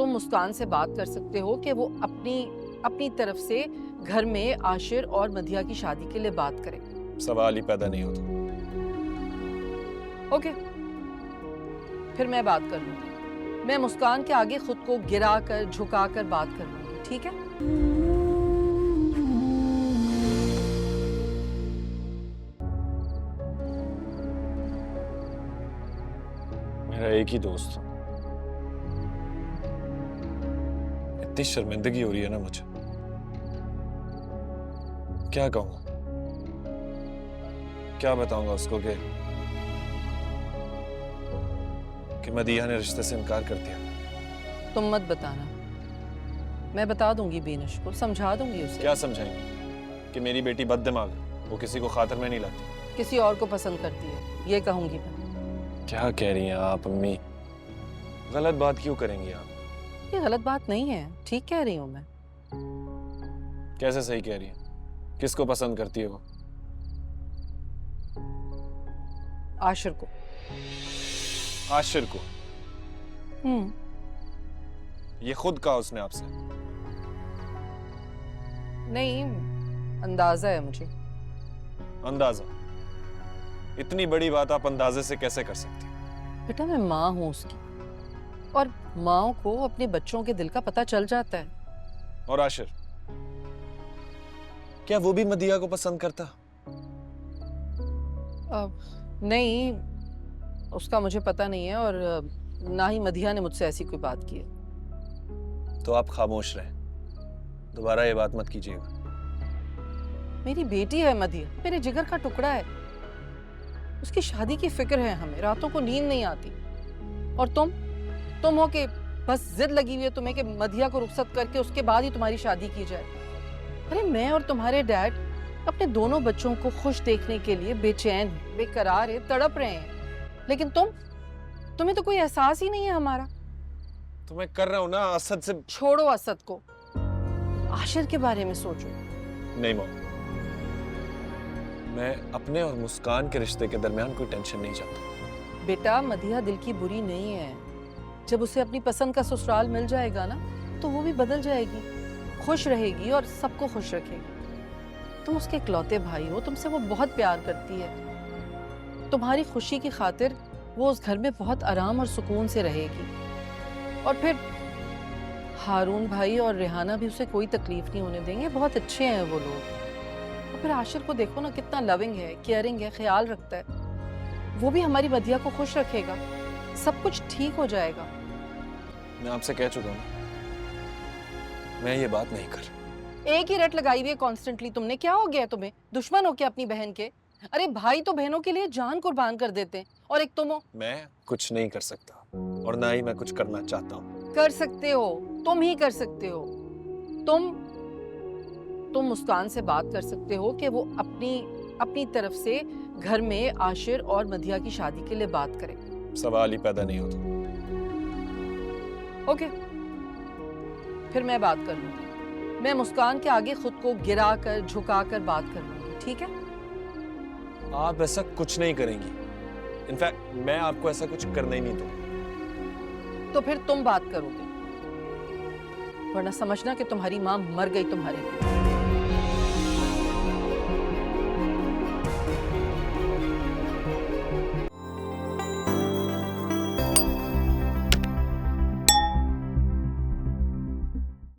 तुम मुस्कान से बात कर सकते हो कि वो अपनी अपनी तरफ से घर में आशिर और मधिया की शादी के लिए बात करे। सवाल ही पैदा नहीं होता। ओके, फिर मैं बात कर लूंगी। मैं मुस्कान के आगे खुद को गिरा कर झुका कर बात कर लूंगी, ठीक है? मेरा एक ही दोस्त, इतनी शर्मिंदगी हो रही है ना मुझे, क्या कहूंगा, क्या बताऊंगा उसको कि मदिया ने रिश्ते से इनकार कर दिया। तुम मत बताना, मैं बता दूंगी बीनश को, समझा दूंगी उसे। क्या समझाएंगे? कि मेरी बेटी बददिमाग है, वो किसी को खातर में नहीं लाती, किसी और को पसंद करती है, ये कहूंगी मैं। क्या कह रही हैं आप अम्मी? गलत बात क्यों करेंगी आप? ये गलत बात नहीं है, ठीक कह रही हूं मैं। कैसे सही कह रही हैं? किसको पसंद करती है वो? आशिर को। आशिर को? ये खुद कहा उसने आपसे? नहीं, अंदाजा है मुझे। अंदाजा? इतनी बड़ी बात आप अंदाजे से कैसे कर सकती हैं? बेटा मैं माँ हूं उसकी, और माँ को अपने बच्चों के दिल का पता चल जाता है। और आशिर, क्या वो भी मदिया को पसंद करता? नहीं, उसका मुझे पता नहीं है, और ना ही मदिया ने मुझसे ऐसी कोई बात की है। तो आप खामोश रहें, दोबारा ये बात मत कीजिएगा। मेरी बेटी है मदिया, मेरे जिगर का टुकड़ा है, उसकी शादी की फिक्र है हमें, रातों को नींद नहीं आती। और तुम हो कि बस जिद लगी हुई है तुम्हें कि मदिया को रुखसत करके उसके बाद ही तुम्हारी शादी की जाए। अरे मैं और तुम्हारे डैड अपने दोनों बच्चों को खुश देखने के लिए बेचैन हैं, बेकरार है, तड़प रहे हैं, लेकिन तुम्हें तो कोई एहसास ही नहीं है हमारा। तो मैं कर रहा हूं ना असद से। छोड़ो असद को, आशिर के बारे में सोचो। नहीं मॉम, मैं अपने और मुस्कान के रिश्ते के दरमियान कोई टेंशन नहीं चाहता। बेटा मदिया दिल की बुरी नहीं है, जब उसे अपनी पसंद का ससुराल मिल जाएगा ना तो वो भी बदल जाएगी, खुश रहेगी और सबको खुश रखेगी। तुम उसके इकलौते भाई हो, तुमसे वो बहुत प्यार करती है। तुम्हारी खुशी की खातिर वो उस घर में बहुत आराम और सुकून से रहेगी। और फिर हारून भाई और रेहाना भी उसे कोई तकलीफ नहीं होने देंगे, बहुत अच्छे हैं वो लोग। और फिर आशिर को देखो ना, कितना लविंग है, केयरिंग है, ख्याल रखता है। वो भी हमारी मदिया को खुश रखेगा, सब कुछ ठीक हो जाएगा। मैं आपसे कह चुका हूं, मैं ये बात नहीं कर। एक ही रट लगाई हुई है कॉन्स्टेंटली तुमने, क्या हो गया तुम्हें? दुश्मन हो क्या अपनी बहन के? अरे भाई तो बहनों के लिए जान कुर्बान कर देते हैं, और एक तुम हो। मैं कुछ नहीं कर सकता, और ना ही मैं कुछ करना चाहता हूँ। कर सकते हो, तुम ही कर सकते हो। तुम मुस्कान से बात कर सकते हो कि वो अपनी तरफ से घर में आशिर और मधिया की शादी के लिए बात करे। सवाल ही पैदा नहीं होता। ओके, फिर मैं बात कर लूंगी। मैं मुस्कान के आगे खुद को गिरा कर झुका कर बात कर लूंगी, ठीक है? आप ऐसा कुछ नहीं करेंगी। इनफैक्ट मैं आपको ऐसा कुछ करने ही नहीं दूंगा। तो फिर तुम बात करोगे, वरना समझना कि तुम्हारी माँ मर गई तुम्हारे लिए।